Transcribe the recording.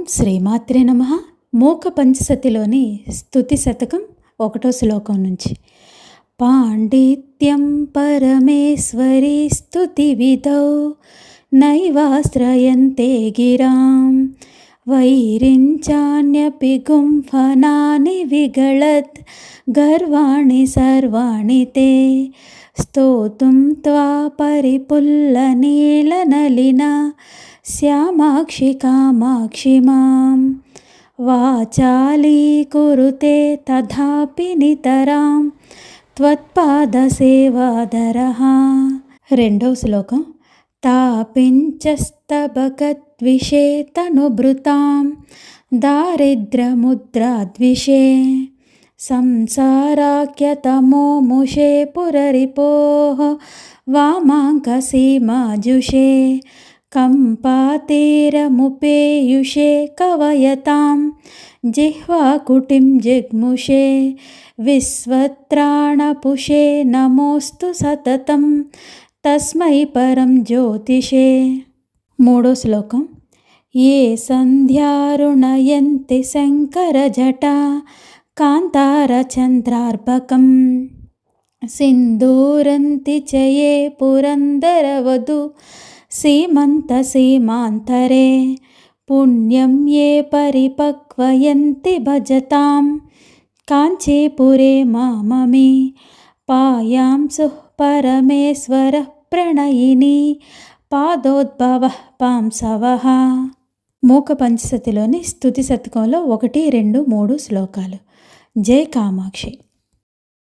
శ్రీమాత్రే నమః. మూక పంచసతిలోని స్తుతి శతకం 1వ శ్లోకం నుంచి. పాండిత్యం పరమేశ్వరి స్తుతి విధౌ నైవాశ్రయంతే గిరాం వైరించాన్యపి గుంఫనాని విగళత్ గర్వాణి సర్వాణి తే స్తోతుం త్వా పరిపుల్లనీలనలినా శ్యామాక్షి కామాక్షి మాం వాచాలీకురుతే తథాపి నితరాం త్వత్పాదసేవాదరః. 2వ శ్లోకం. తాపించస్తబకద్విషే తనుభృతాం దారిద్ర్యముద్రాద్విషే సంసారాఖ్యతమోముషే పురరిపోః వామాంకసీమాజుషే కంపాతీరముపేయుషే కవయతాం జిహ్వాకుటిం జిగ్ముషే విశ్వత్రాణపుషే నమోస్తు సతతం తస్మై పరం జ్యోతిషే. 3వ శ్లోకం. ఏ సంధ్యారుణయంతి శంకరజటా కాంతారచంద్రార్భకం సింధూరంతి చ ఏ పురందరవధూ సీమంతసీమాంతరే పుణ్యం ఏ పరిపక్వయంతి భజతాం కాంచీపురే మామమి పాయాంసుః పరమేశ్వరః ప్రణయిని పాదోద్భవః పాంసవః. మూక పంచసతిలోని స్తుతి శతకంలో 1, 2, 3 శ్లోకాలు. జై కామాక్షి.